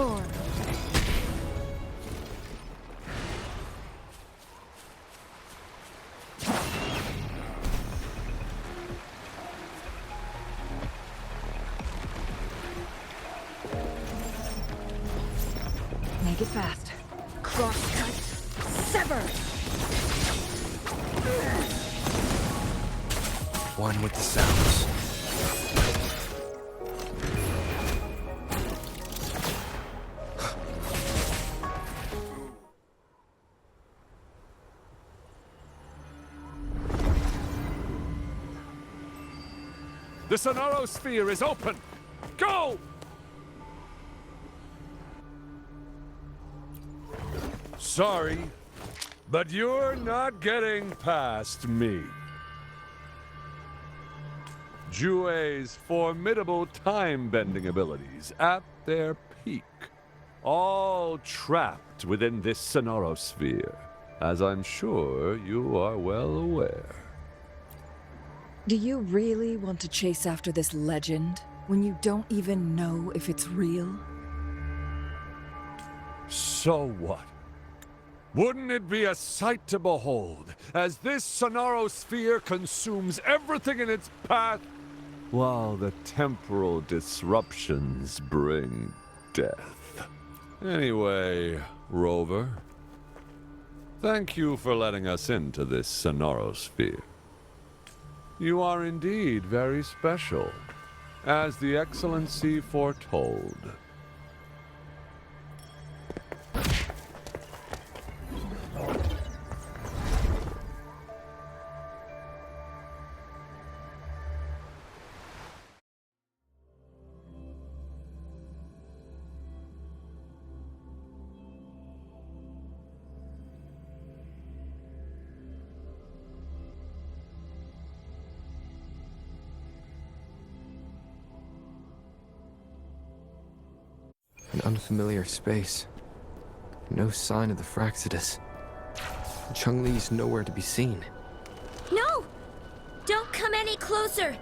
transform. Make it fast. Crosscut. Sever! One with the sounds. The Sonoro Sphere is open! Go! Sorry, but you're not getting past me. Jue's formidable time-bending abilities at their peak, all trapped within this Sonoro Sphere, as I'm sure you are well aware. Do you really want to chase after this legend when you don't even know if it's real? So what? Wouldn't it be a sight to behold, as this Sonoro Sphere consumes everything in its path, while the temporal disruptions bring death? Anyway, Rover, thank you for letting us into this Sonoro Sphere. You are indeed very special, as the Excellency foretold. An unfamiliar space. No sign of the Fraxidus. Changli's nowhere to be seen. No! Don't come any closer!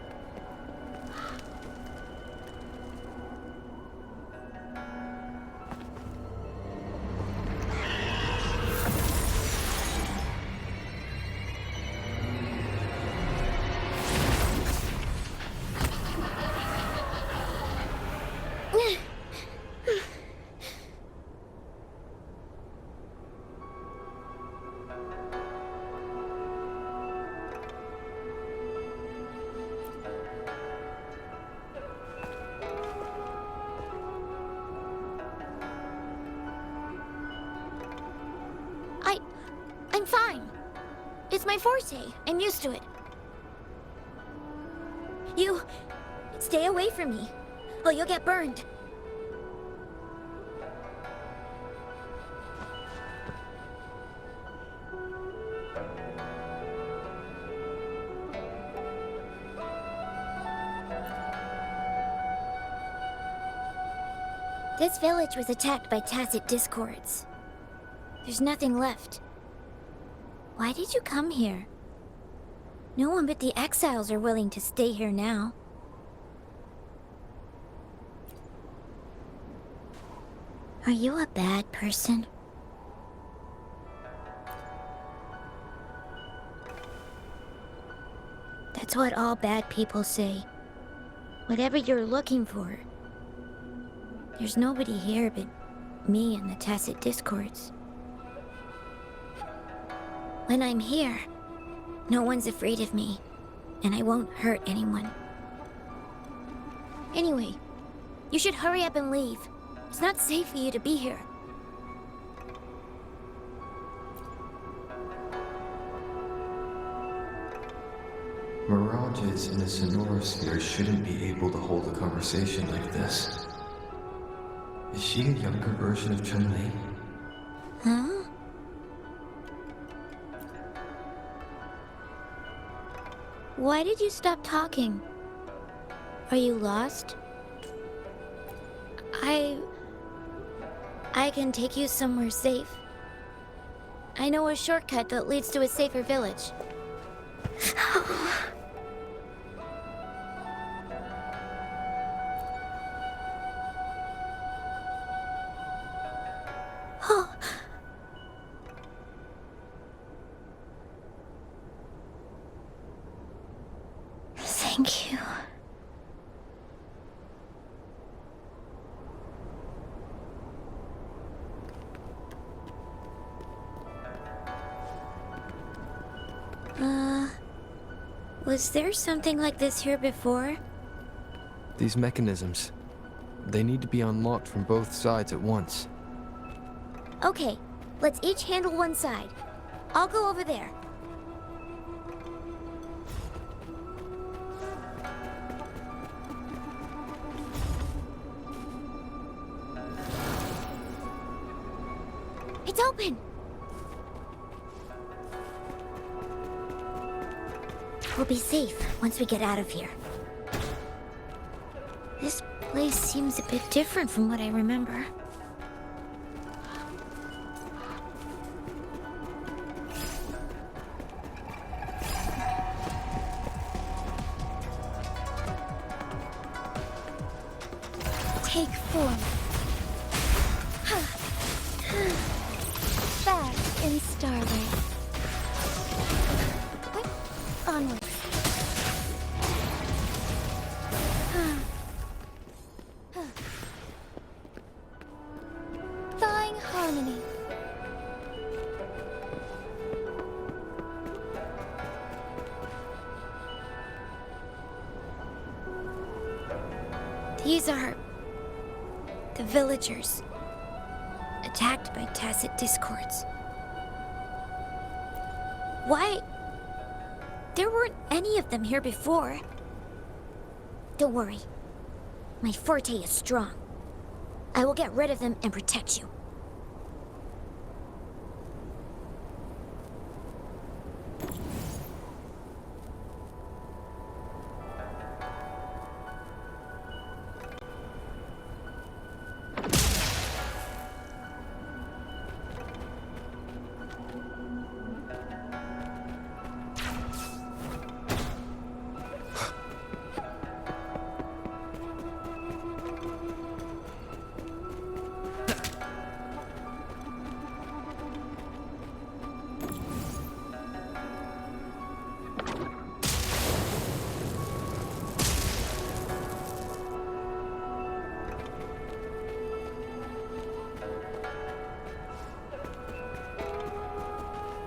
I'm fine. It's my forte. I'm used to it. You... stay away from me, or you'll get burned. This village was attacked by tacit discords. There's nothing left. Why did you come here? No one but the exiles are willing to stay here now. Are you a bad person? That's what all bad people say. Whatever you're looking for. There's nobody here but me and the tacit discords. When I'm here, no one's afraid of me, and I won't hurt anyone. Anyway, you should hurry up and leave. It's not safe for you to be here. Mirages in the Sonoro Sphere shouldn't be able to hold a conversation like this. Is she a younger version of Chun-Li? Huh? Why did you stop talking? Are you lost? I can take you somewhere safe. I know a shortcut that leads to a safer village. Oh. Thank you. Was there something like this here before? These mechanisms, they need to be unlocked from both sides at once. Okay, let's each handle one side. I'll go over there. It's open! We'll be safe once we get out of here. This place seems a bit different from what I remember. Take form. Back in starlight. Onward. Thawing harmony. These are the villagers, attacked by tacit discords. Why? There weren't any of them here before. Don't worry. My forte is strong. I will get rid of them and protect you.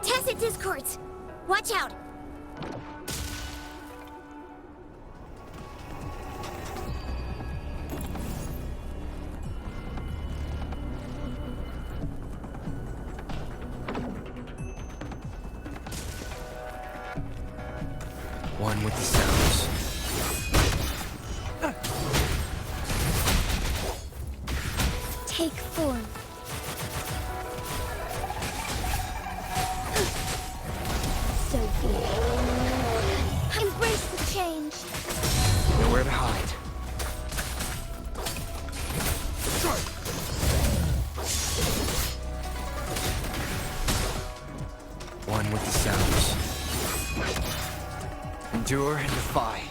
Tacit discords! Watch out! One with the sounds. Take form. So be it. Embrace the change. Nowhere to hide. One with the sounds. Endure and defy.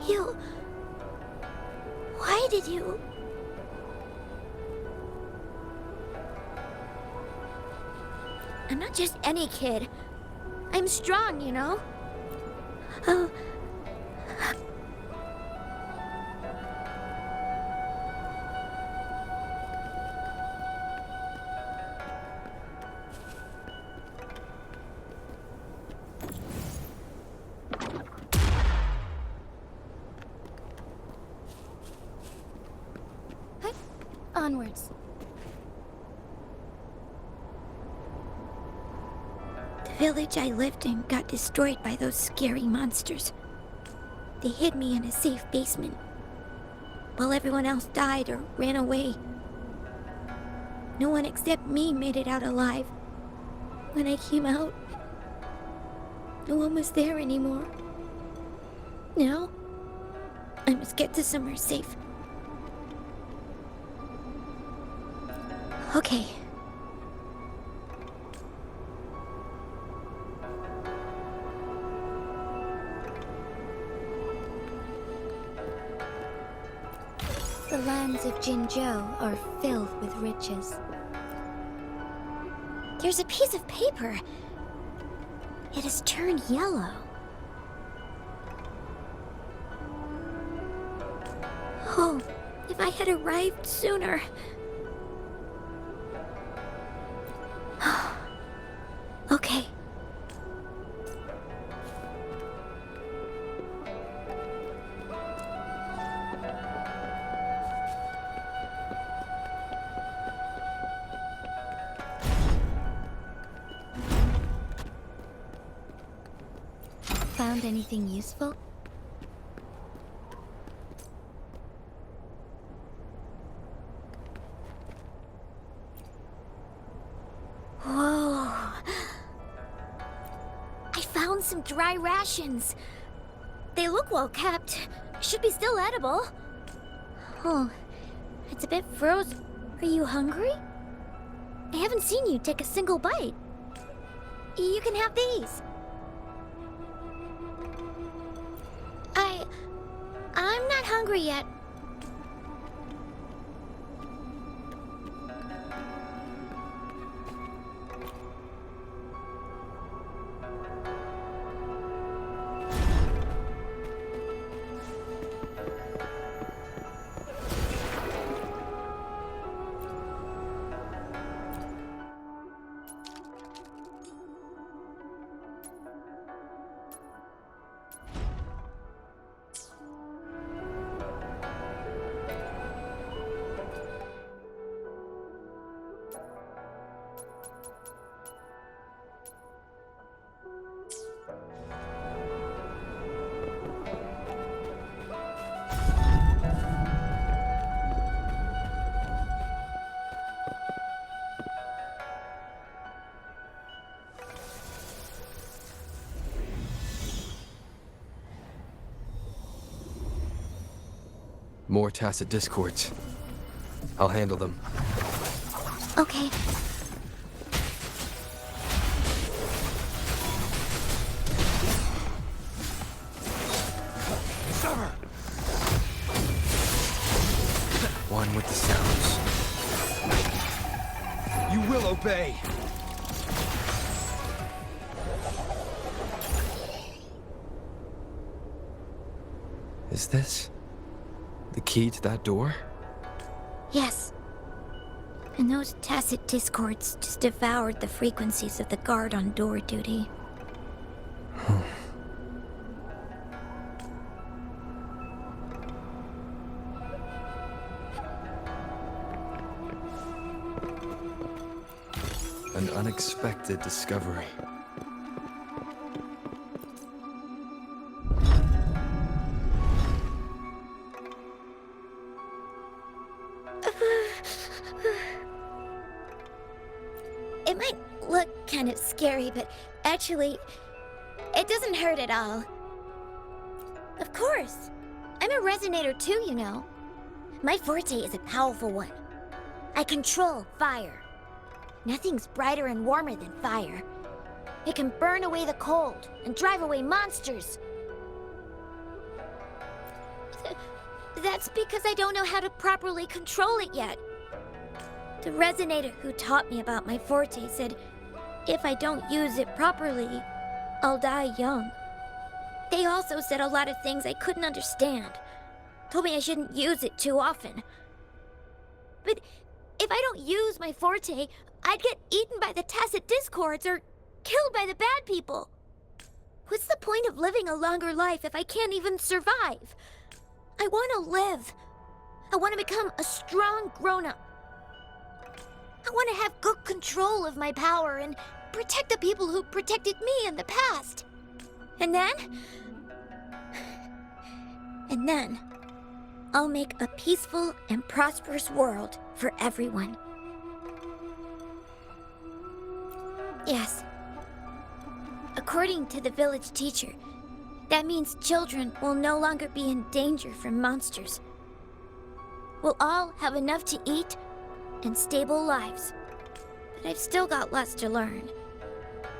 You... Why did you... I'm not just any kid. I'm strong, you know? Oh... Onwards. The village I lived in got destroyed by those scary monsters. They hid me in a safe basement, while everyone else died or ran away. No one except me made it out alive. When I came out, no one was there anymore. Now, I must get to somewhere safe. Okay. The lands of Jinzhou are filled with riches. There's a piece of paper. It has turned yellow. Oh, if I had arrived sooner. Okay. Found anything useful? Whoa. I found some dry rations. They look well kept. Should be still edible. Oh, it's a bit frozen. Are you hungry? I haven't seen you take a single bite. You can have these. I'm not hungry yet. More tacit discords. I'll handle them. Okay. Summer! One with the sounds. You will obey! Is this the key to that door? Yes. And those tacit discords just devoured the frequencies of the guard on door duty. An unexpected discovery. It might look kind of scary, but actually, it doesn't hurt at all. Of course. I'm a resonator too, you know. My forte is a powerful one. I control fire. Nothing's brighter and warmer than fire. It can burn away the cold and drive away monsters. That's because I don't know how to properly control it yet. The resonator who taught me about my forte said if I don't use it properly, I'll die young. They also said a lot of things I couldn't understand. Told me I shouldn't use it too often. But if I don't use my forte, I'd get eaten by the tacit discords or killed by the bad people. What's the point of living a longer life if I can't even survive? I want to live. I want to become a strong grown-up. I want to have good control of my power and protect the people who protected me in the past. And then, I'll make a peaceful and prosperous world for everyone. Yes. According to the village teacher, that means children will no longer be in danger from monsters. We'll all have enough to eat and stable lives. But I've still got lots to learn.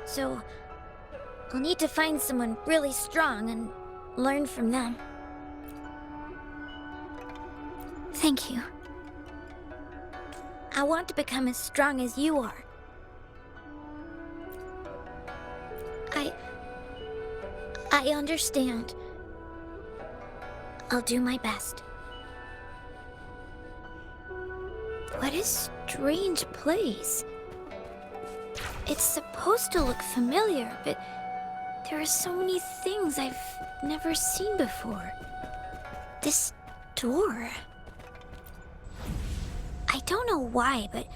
So, I'll need to find someone really strong and learn from them. Thank you. I want to become as strong as you are. I understand. I'll do my best. What a strange place. It's supposed to look familiar, but there are so many things I've never seen before. This door. I don't know why, but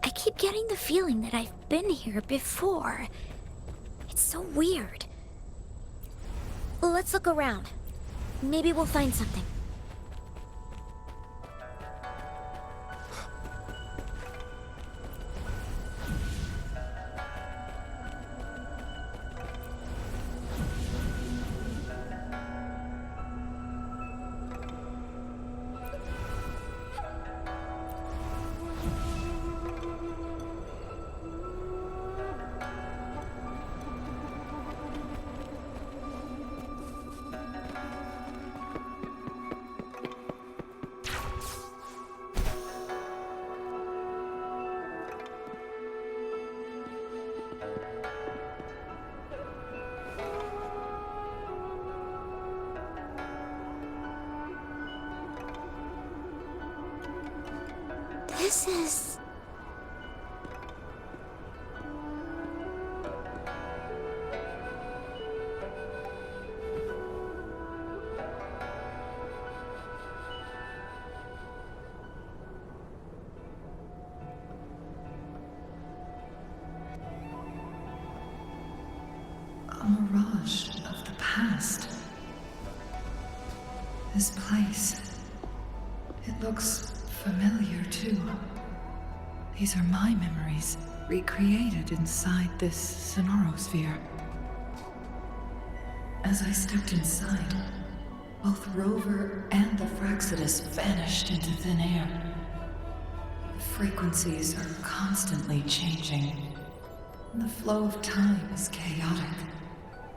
I keep getting the feeling that I've been here before. It's so weird. Well, let's look around. Maybe we'll find something. This is... a mirage of the past. This place, it looks familiar too. These are my memories, recreated inside this sonorosphere. As I stepped inside, both Rover and the Fraxidus vanished into thin air. The frequencies are constantly changing. And the flow of time is chaotic,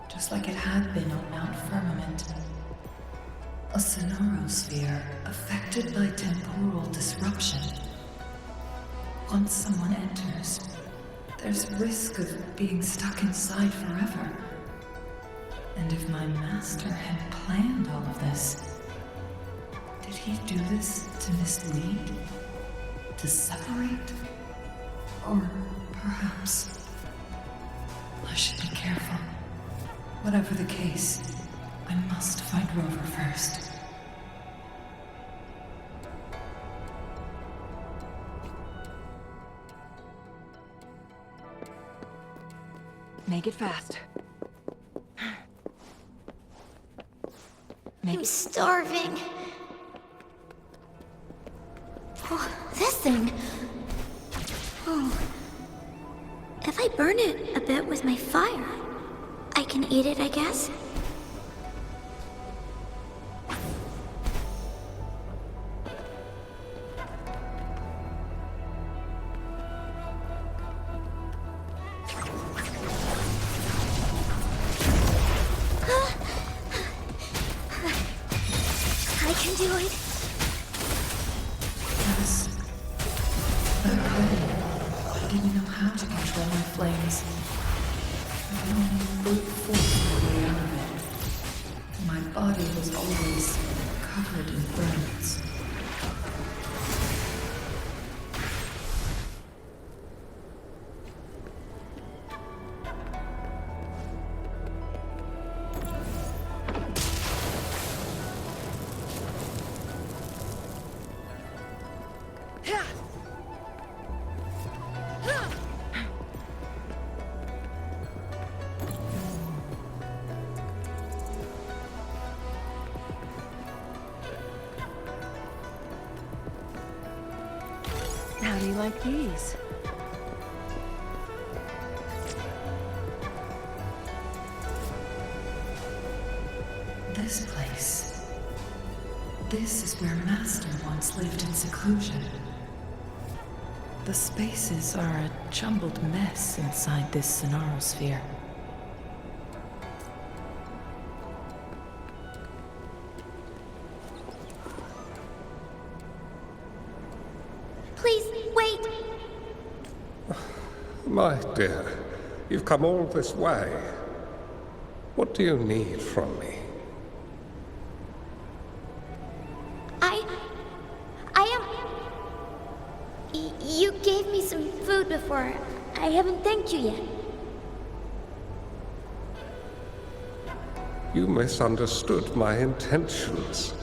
just like it had been on Mount Firmament. A sonorosphere affected by temporal disruption. Once someone enters, there's risk of being stuck inside forever. And if my master had planned all of this, did he do this to mislead? To separate? Or perhaps... I should be careful. Whatever the case, I must find Rover first. Make it fast. I'm starving. Oh, this thing. Oh. If I burn it a bit with my fire, I can eat it, I guess? I can do it. Yes. But I didn't know how to control my flames. I could only brute force my way out of it. My body was always covered in burns. How do you like these? This place. This is where Master once lived in seclusion. The spaces are a jumbled mess inside this sonorosphere. Please, wait! My dear, you've come all this way. What do you need from me? You gave me some food before. I haven't thanked you yet. You misunderstood my intentions.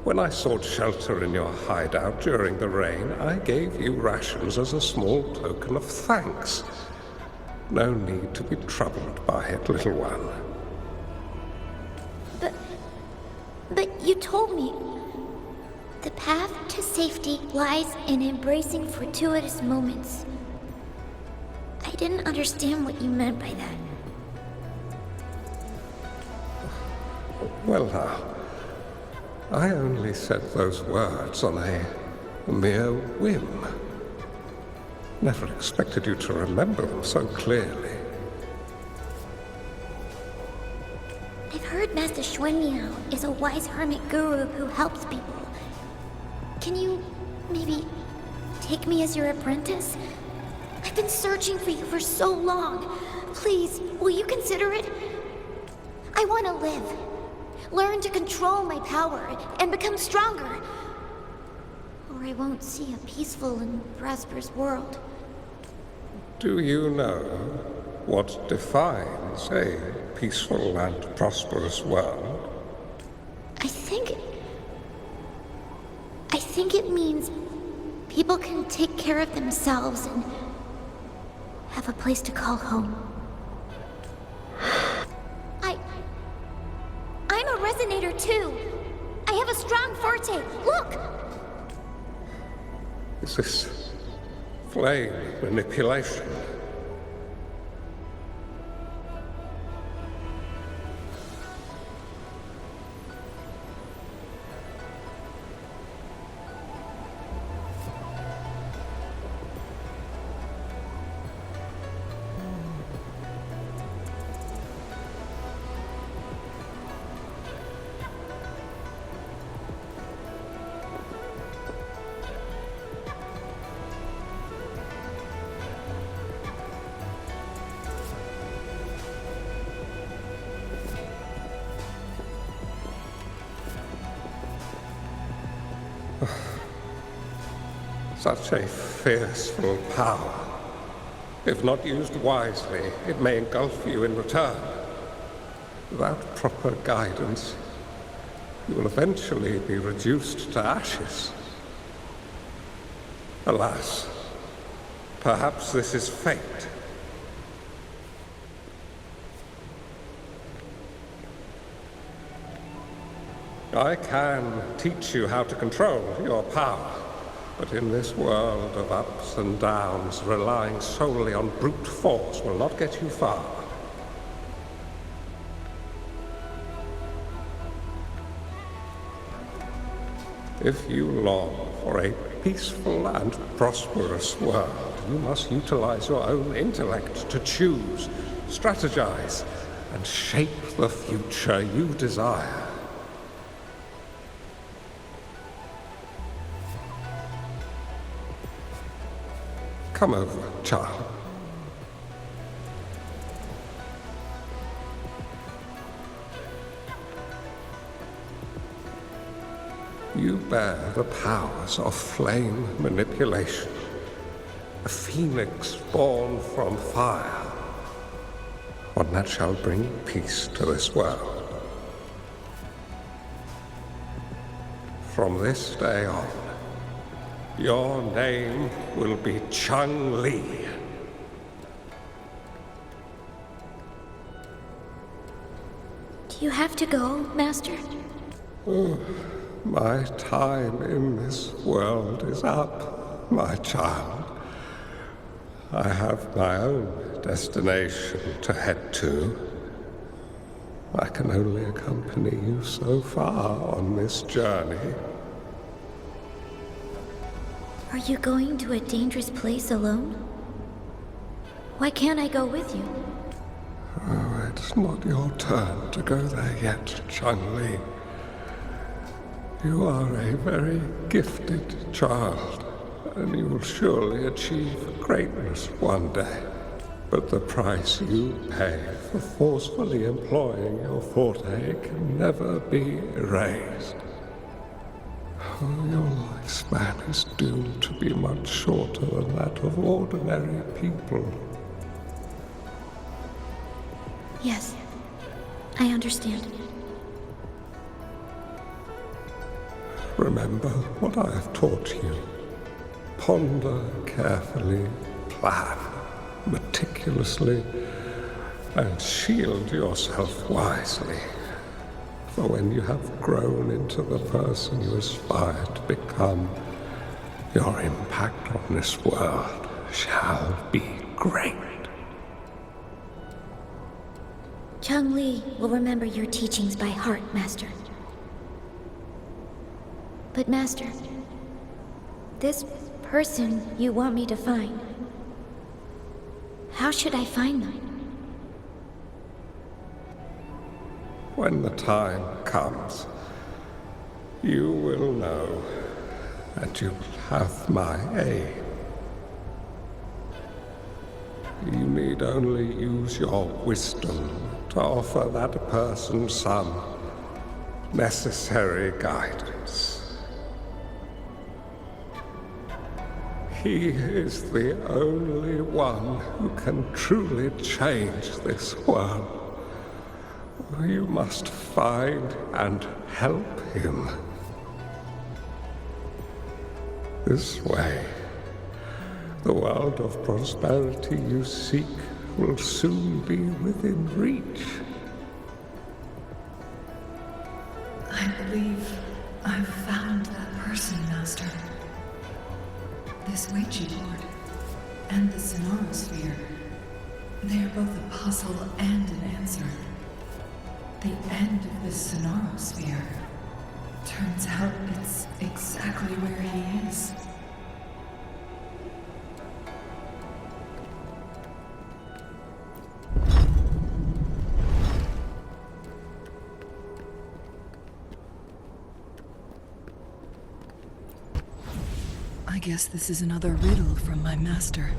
When I sought shelter in your hideout during the rain, I gave you rations as a small token of thanks. No need to be troubled by it, little one. But you told me the path to safety lies in embracing fortuitous moments. I didn't understand what you meant by that. Well now, I only said those words on a mere whim. Never expected you to remember them so clearly. I've heard Master Xuanmiao is a wise hermit guru who helps people. Can you maybe take me as your apprentice? I've been searching for you for so long. Please, will you consider it? I want to live. Learn to control my power and become stronger. Or I won't see a peaceful and prosperous world. Do you know what defines a peaceful and prosperous world? I think it means people can take care of themselves and have a place to call home. I'm a resonator too. I have a strong forte. Look! Is this flame manipulation? Such a fearful power. If not used wisely, it may engulf you in return. Without proper guidance, you will eventually be reduced to ashes. Alas, perhaps this is fate. I can teach you how to control your power. But in this world of ups and downs, relying solely on brute force will not get you far. If you long for a peaceful and prosperous world, you must utilize your own intellect to choose, strategize, and shape the future you desire. Come over, child. You bear the powers of flame manipulation, a phoenix born from fire, one that shall bring peace to this world. From this day on, your name will be Changli. Do you have to go, Master? My time in this world is up, my child. I have my own destination to head to. I can only accompany you so far on this journey. Are you going to a dangerous place alone? Why can't I go with you? Oh, it's not your turn to go there yet, Changli. You are a very gifted child, and you will surely achieve greatness one day. But the price you pay for forcefully employing your forte can never be erased. Oh, your lifespan is doomed to be much shorter than that of ordinary people. Yes, I understand. Remember what I have taught you. Ponder carefully, plan meticulously, and shield yourself wisely. For when you have grown into the person you aspire to become, your impact on this world shall be great. Changli will remember your teachings by heart, Master. But Master, this person you want me to find, how should I find them? When the time comes, you will know, and you will have my aid. You need only use your wisdom to offer that person some necessary guidance. He is the only one who can truly change this world. You must find and help him. This way, the world of prosperity you seek will soon be within reach. I believe I've found that person, Master. This Ouija board and the Sonaro sphere, they are both a puzzle and an answer. The end of the Sonaro sphere. Turns out it's exactly where he is. I guess this is another riddle from my master.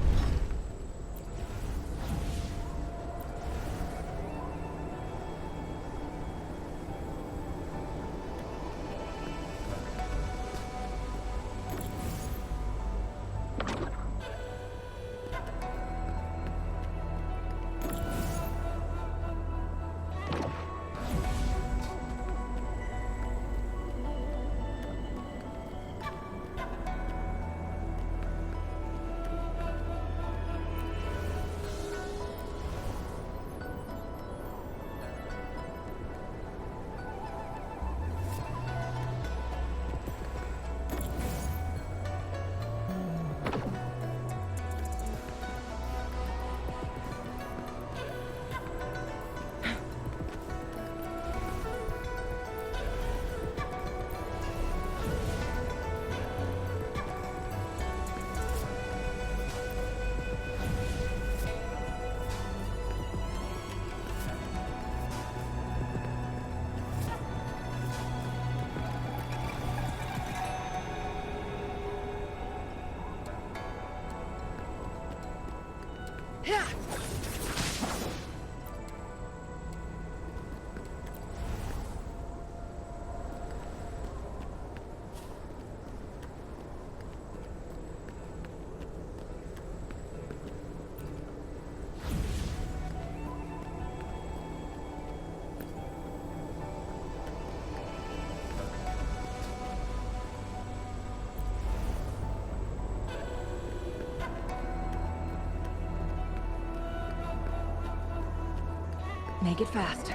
Make it fast.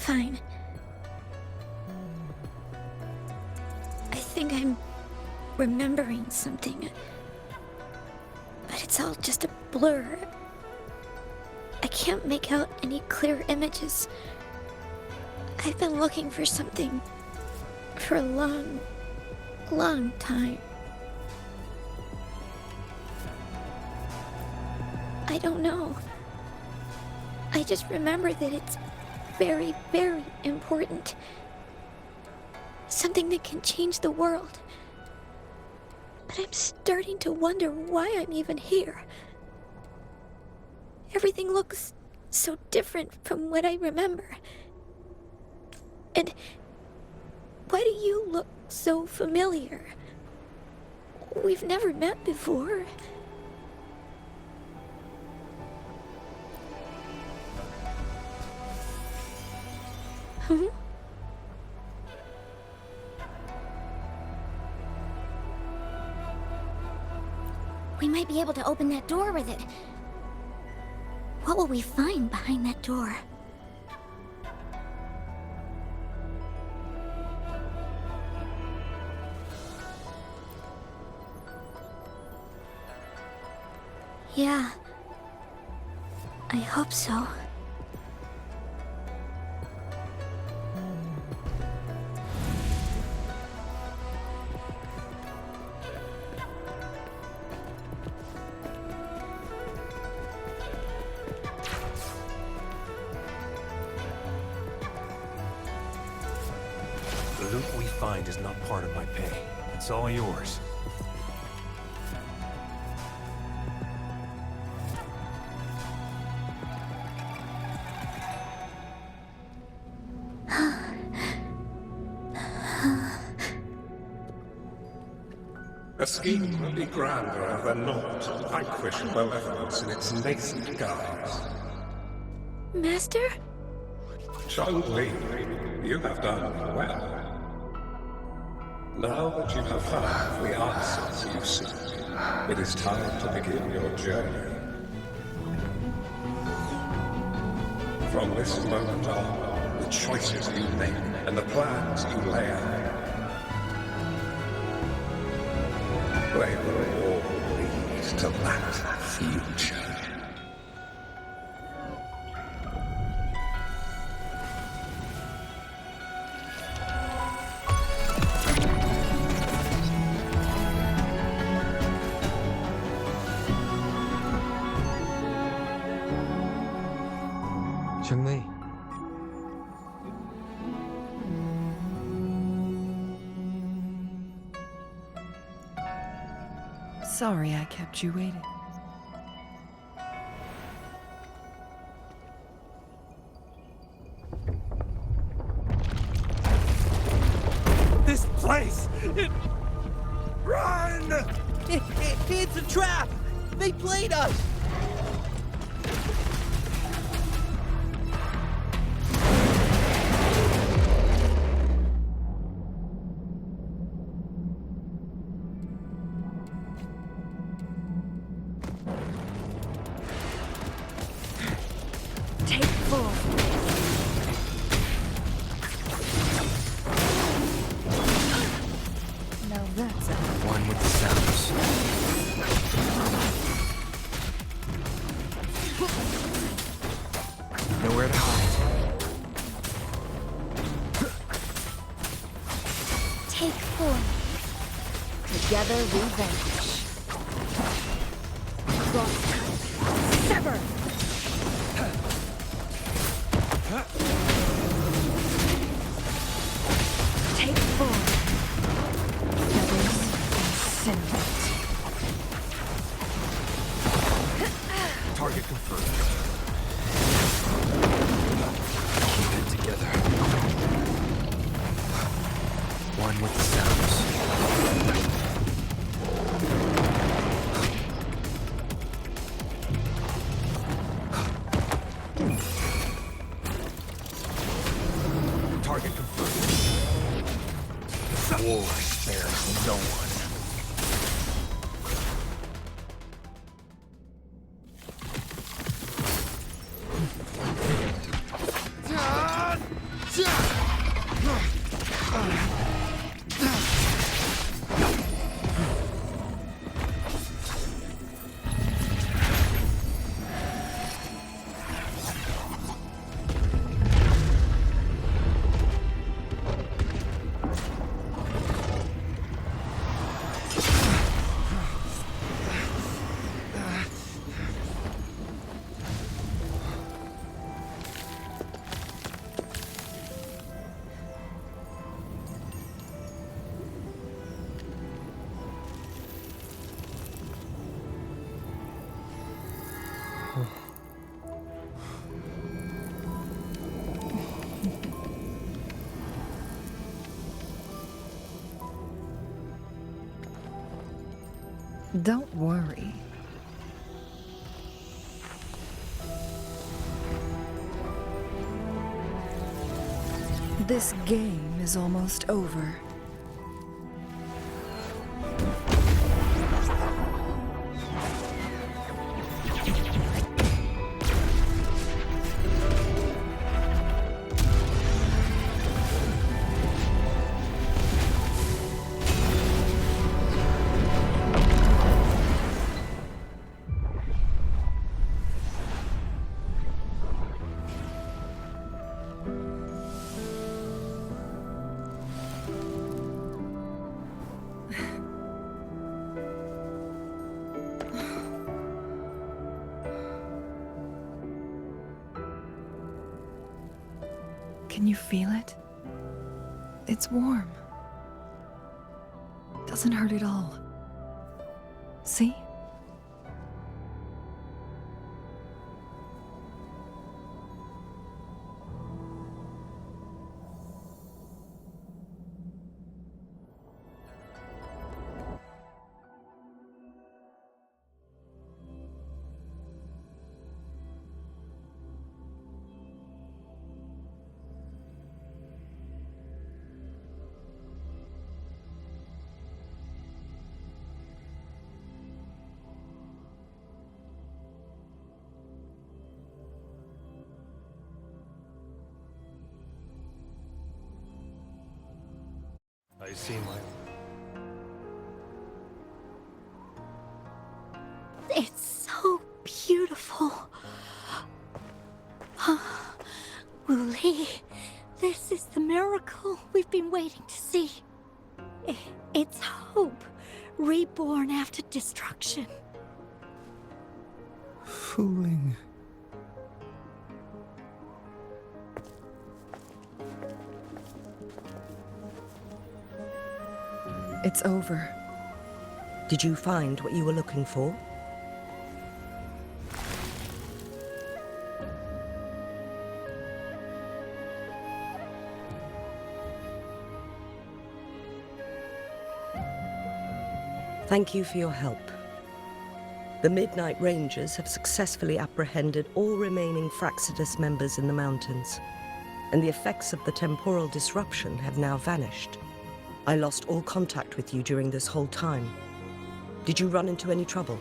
fine. I think I'm remembering something. But it's all just a blur. I can't make out any clear images. I've been looking for something for a long, long time. I don't know. I just remember that it's very, very important. Something that can change the world. But I'm starting to wonder why I'm even here. Everything looks so different from what I remember. And why do you look so familiar? We've never met before. Huh? We might be able to open that door with it. What will we find behind that door? Yeah. I hope so. The loot we find is not part of my pay. It's all yours. A scheme will be grander than not to vanquish malevolence in its nascent guise. Master? Changli, you have done well. Now that you have found the answers you seek, it is time to begin your journey. From this moment on, the choices you make and the plans you lay out, they will all lead to that future. Changli. Sorry I kept you waiting. This place! Run! It's a trap! They played us! Take full. Now that's a One with the sounds. Nowhere to hide. Take 4. together we vanquish. Crosscut. Sever! Take 4. Feathers incinerate. Target confirmed. Keep it together. One with the sounds. Target confirmed. War spares no one. Don't worry. This game is almost over. Can you feel it? It's warm. Doesn't hurt at all. See? I see my... It's so beautiful. Wooly, this is the miracle we've been waiting to see. It's hope, reborn after destruction. Fooling. It's over. Did you find what you were looking for? Thank you for your help. The Midnight Rangers have successfully apprehended all remaining Fraxidus members in the mountains, and the effects of the temporal disruption have now vanished. I lost all contact with you during this whole time. Did you run into any trouble?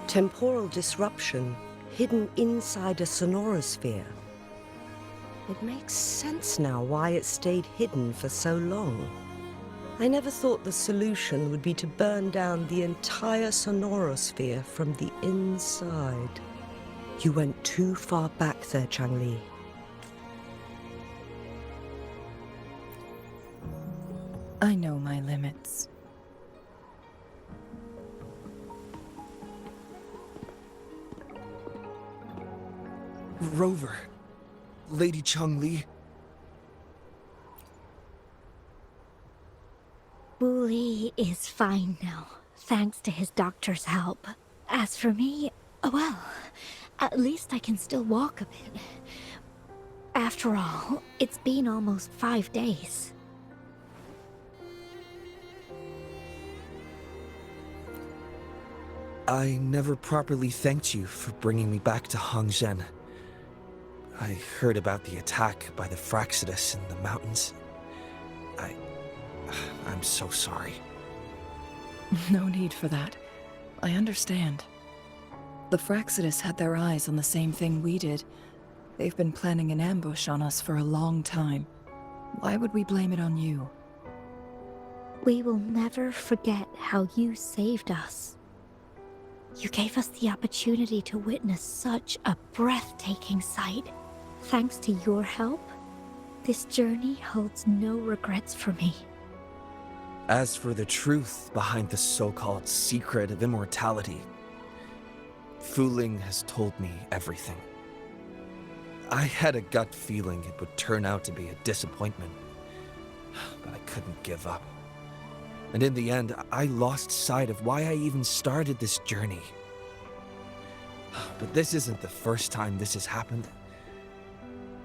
Temporal disruption hidden inside a sonorosphere. It makes sense now why it stayed hidden for so long. I never thought the solution would be to burn down the entire sonorosphere from the inside. You went too far back there, Changli. I know my limits. Rover. Lady Changli. Wooly is fine now, thanks to his doctor's help. As for me, well, at least I can still walk a bit. After all, it's been almost 5 days. I never properly thanked you for bringing me back to Hongzhen. I heard about the attack by the Fraxidus in the mountains. I'm so sorry. No need for that. I understand. The Fraxidus had their eyes on the same thing we did. They've been planning an ambush on us for a long time. Why would we blame it on you? We will never forget how you saved us. You gave us the opportunity to witness such a breathtaking sight. Thanks to your help, this journey holds no regrets for me. As for the truth behind the so-called secret of immortality, Fu Ling has told me everything. I had a gut feeling it would turn out to be a disappointment, but I couldn't give up. And in the end, I lost sight of why I even started this journey. But this isn't the first time this has happened.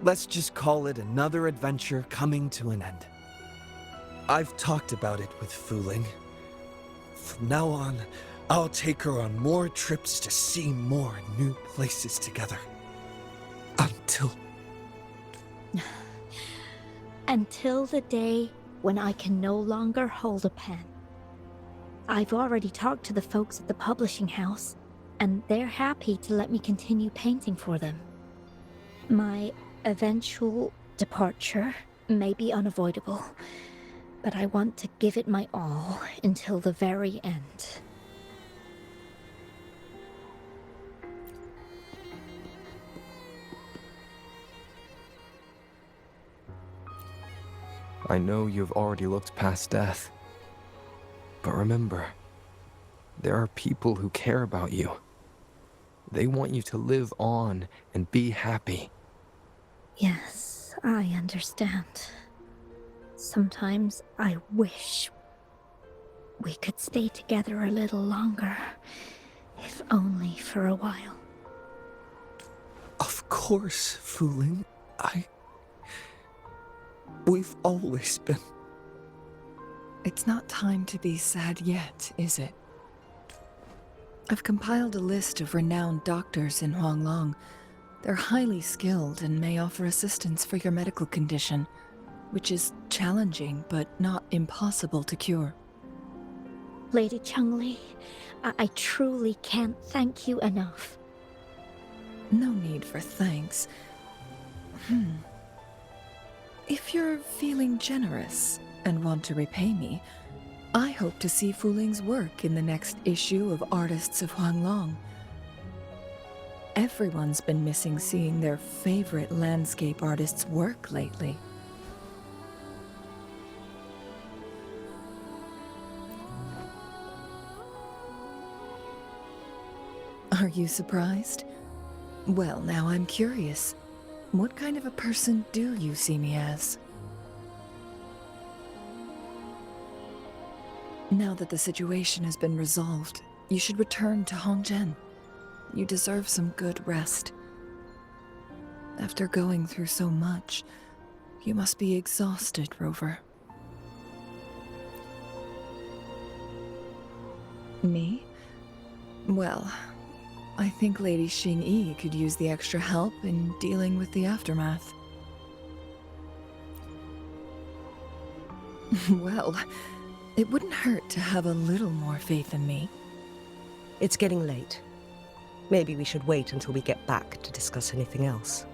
Let's just call it another adventure coming to an end. I've talked about it with Fuling. From now on, I'll take her on more trips to see more new places together. Until... Until the day when I can no longer hold a pen. I've already talked to the folks at the publishing house, and they're happy to let me continue painting for them. My eventual departure may be unavoidable, but I want to give it my all until the very end. I know you've already looked past death. But remember, there are people who care about you. They want you to live on and be happy. Yes, I understand. Sometimes I wish we could stay together a little longer, if only for a while. Of course, Fuling. We've always been... It's not time to be sad yet, is it? I've compiled a list of renowned doctors in Huanglong. They're highly skilled and may offer assistance for your medical condition, which is challenging but not impossible to cure. Lady Changli, I truly can't thank you enough. No need for thanks. If you're feeling generous and want to repay me, I hope to see Fuling's work in the next issue of Artists of Huanglong. Everyone's been missing seeing their favorite landscape artists work lately. Are you surprised? Well, now I'm curious. What kind of a person do you see me as? Now that the situation has been resolved, you should return to Hongzhen. You deserve some good rest. After going through so much, you must be exhausted, Rover. Me? Well, I think Lady Xing-Yi could use the extra help in dealing with the aftermath. Well, it wouldn't hurt to have a little more faith in me. It's getting late. Maybe we should wait until we get back to discuss anything else.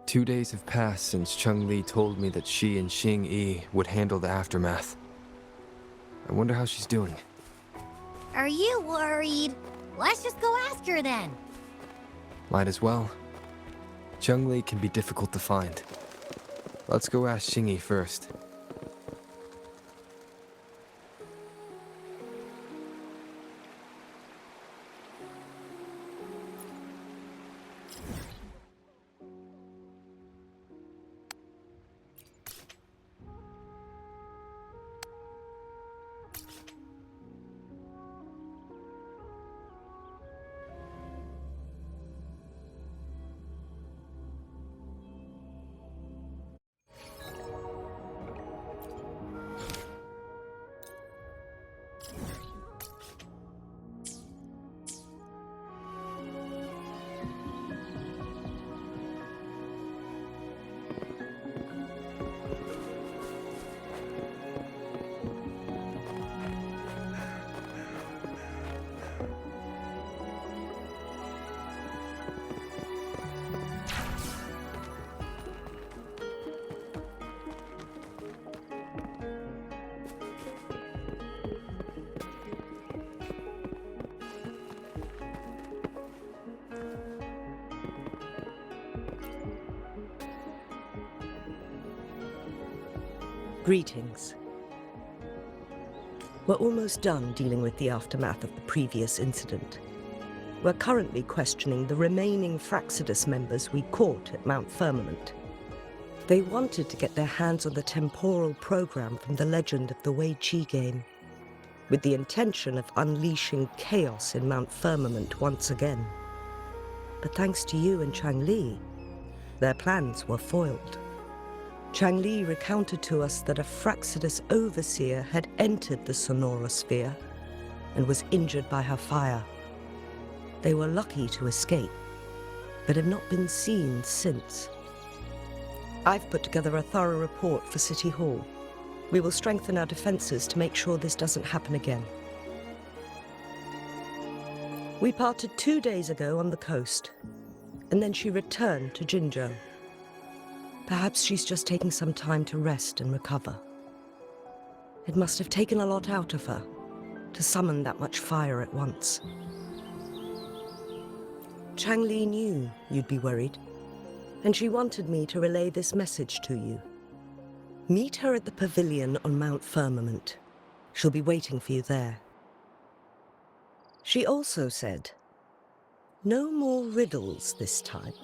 Two days have passed since Changli told me that she and Xing-Yi would handle the aftermath. I wonder how she's doing. Are you worried? Let's just go ask her then. Might as well. Changli can be difficult to find. Let's go ask Xing-Yi first. Greetings. We're almost done dealing with the aftermath of the previous incident. We're currently questioning the remaining Fraxidus members we caught at Mount Firmament. They wanted to get their hands on the temporal program from the legend of the Wei Qi game, with the intention of unleashing chaos in Mount Firmament once again. But thanks to you and Changli, their plans were foiled. Changli recounted to us that a Fraxidus overseer had entered the sonorosphere and was injured by her fire. They were lucky to escape, but have not been seen since. I've put together a thorough report for City Hall. We will strengthen our defenses to make sure this doesn't happen again. We parted 2 days ago on the coast, and then she returned to Jinzhou. Perhaps she's just taking some time to rest and recover. It must have taken a lot out of her to summon that much fire at once. Changli knew you'd be worried, and she wanted me to relay this message to you. Meet her at the pavilion on Mount Firmament. She'll be waiting for you there. She also said, no more riddles this time.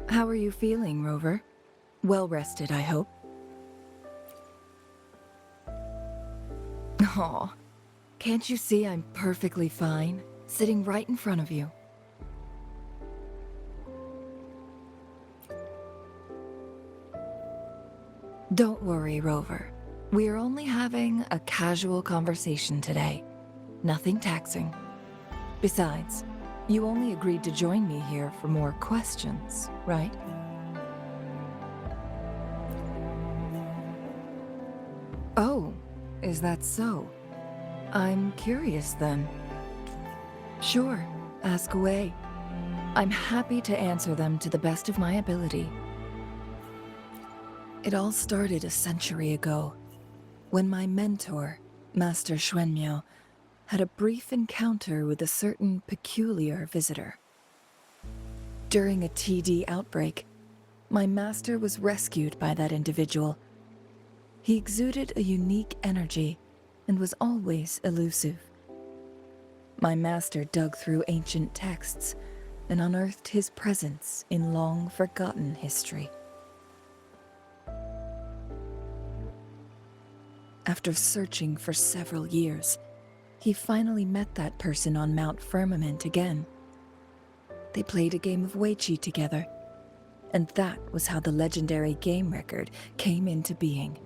How are you feeling, Rover? Well rested, I hope. Aw, can't you see I'm perfectly fine, sitting right in front of you? Don't worry, Rover. We're only having a casual conversation today. Nothing taxing. Besides, you only agreed to join me here for more questions, right? Oh, is that so? I'm curious then. Sure, ask away. I'm happy to answer them to the best of my ability. It all started a century ago, when my mentor, Master Xuanmiao, had a brief encounter with a certain peculiar visitor. During a TD outbreak, my master was rescued by that individual. He exuded a unique energy and was always elusive. My master dug through ancient texts and unearthed his presence in long-forgotten history. After searching for several years, he finally met that person on Mount Firmament again. They played a game of Wei Qi together, and that was how the legendary game record came into being.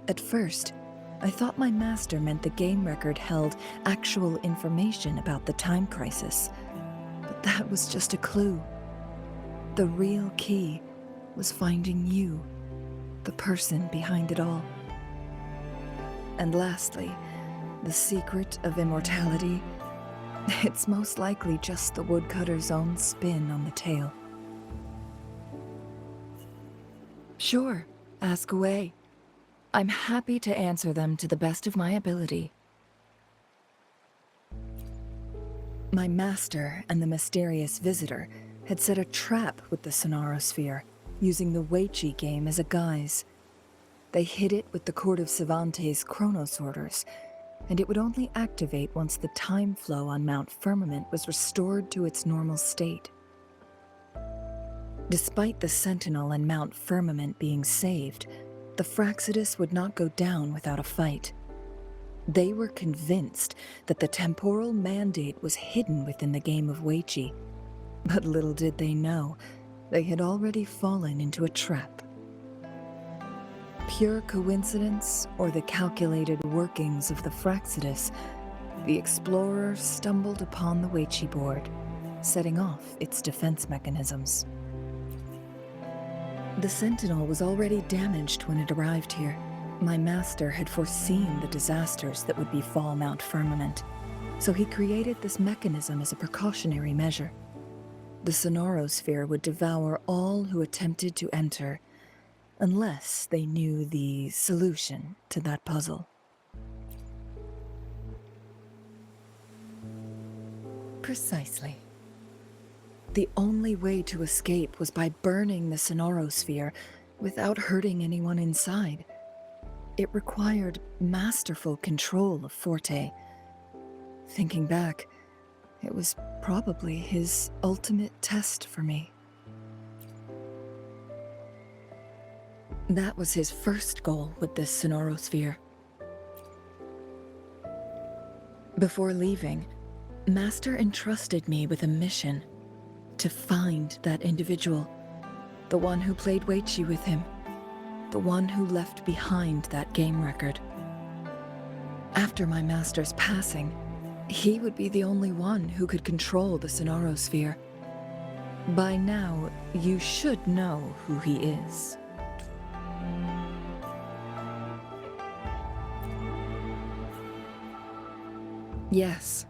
At first, I thought my master meant the game record held actual information about the time crisis, but that was just a clue. The real key was finding you, the person behind it all. And lastly, the secret of immortality, it's most likely just the woodcutter's own spin on the tale. Sure, ask away. I'm happy to answer them to the best of my ability. My master and the mysterious visitor had set a trap with the sonorosphere, using the Wei Qi game as a guise. They hid it with the Court of Savante's Chronos orders, and it would only activate once the time flow on Mount Firmament was restored to its normal state. Despite the Sentinel and Mount Firmament being saved, the Fractsidus would not go down without a fight. They were convinced that the temporal mandate was hidden within the game of Weiqi, but little did they know, they had already fallen into a trap. Pure coincidence or the calculated workings of the Fractsidus, the explorer stumbled upon the Weiqi board, setting off its defense mechanisms. The Sentinel was already damaged when it arrived here. My master had foreseen the disasters that would befall Mount Firmament, so he created this mechanism as a precautionary measure. The Sonorosphere would devour all who attempted to enter, unless they knew the solution to that puzzle. Precisely. The only way to escape was by burning the Sonorosphere without hurting anyone inside. It required masterful control of Forte. Thinking back, it was probably his ultimate test for me. That was his first goal with this Sonorosphere. Before leaving, Master entrusted me with a mission to find that individual, the one who played Weiqi with him, the one who left behind that game record. After my master's passing, he would be the only one who could control the Sonorosphere. By now, you should know who he is. Yes.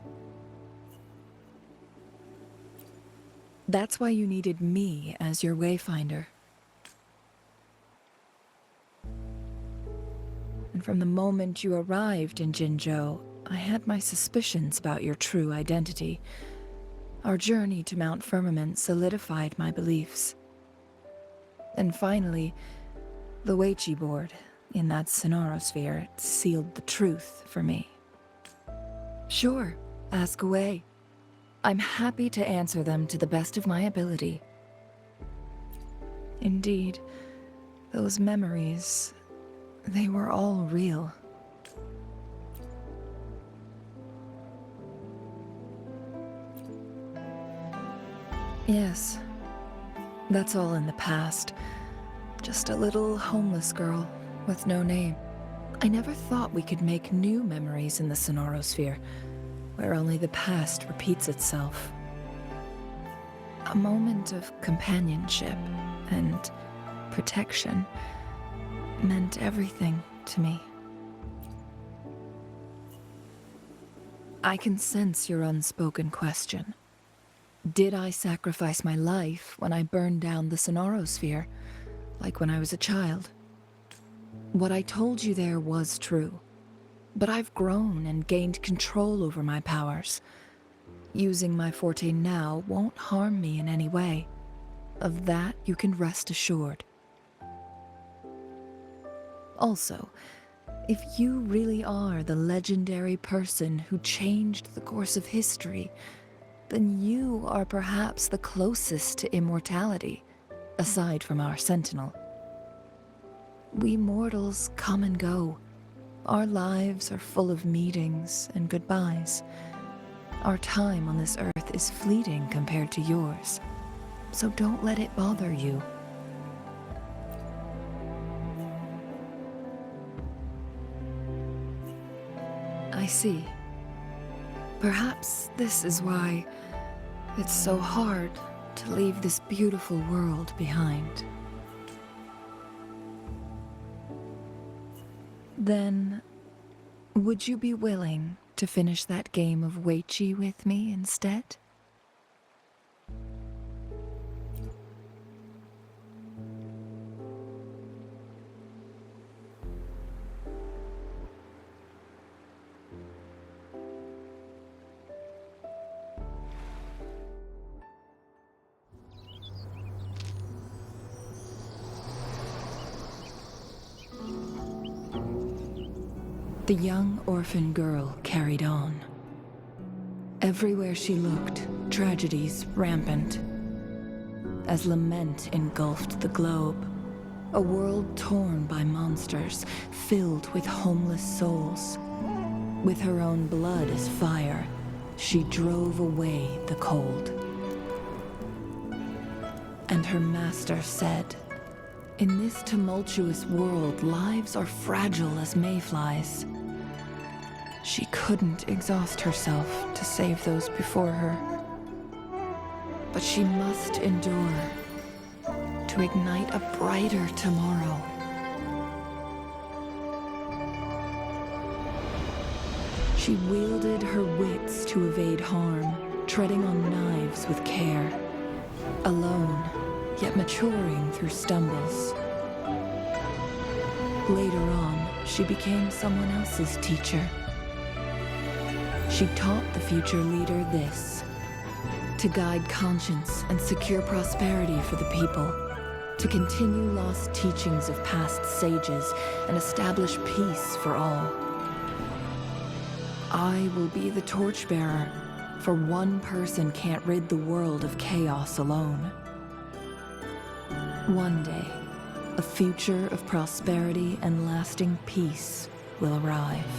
That's why you needed me as your wayfinder. And from the moment you arrived in Jinzhou, I had my suspicions about your true identity. Our journey to Mount Firmament solidified my beliefs. And finally, the Weiqi board in that Sonorosphere sealed the truth for me. Sure, ask away. I'm happy to answer them to the best of my ability. Indeed, those memories, they were all real. Yes, that's all in the past. Just a little homeless girl with no name. I never thought we could make new memories in the Sonorosphere, where only the past repeats itself. A moment of companionship and protection meant everything to me. I can sense your unspoken question. Did I sacrifice my life when I burned down the Sonorosphere, like when I was a child? What I told you there was true, but I've grown and gained control over my powers. Using my Forte now won't harm me in any way. Of that you can rest assured. Also, if you really are the legendary person who changed the course of history, then you are perhaps the closest to immortality, aside from our Sentinel. We mortals come and go. Our lives are full of meetings and goodbyes. Our time on this earth is fleeting compared to yours, so don't let it bother you. I see. Perhaps this is why it's so hard to leave this beautiful world behind. Then, would you be willing to finish that game of Weiqi with me instead? The young orphan girl carried on. Everywhere she looked, tragedies rampant. As lament engulfed the globe, a world torn by monsters, filled with homeless souls. With her own blood as fire, she drove away the cold. And her master said, "In this tumultuous world, lives are fragile as mayflies." She couldn't exhaust herself to save those before her. But she must endure to ignite a brighter tomorrow. She wielded her wits to evade harm, treading on knives with care. Alone, yet maturing through stumbles. Later on, she became someone else's teacher. She taught the future leader this: to guide conscience and secure prosperity for the people, to continue lost teachings of past sages and establish peace for all. I will be the torchbearer, for one person can't rid the world of chaos alone. One day, a future of prosperity and lasting peace will arrive.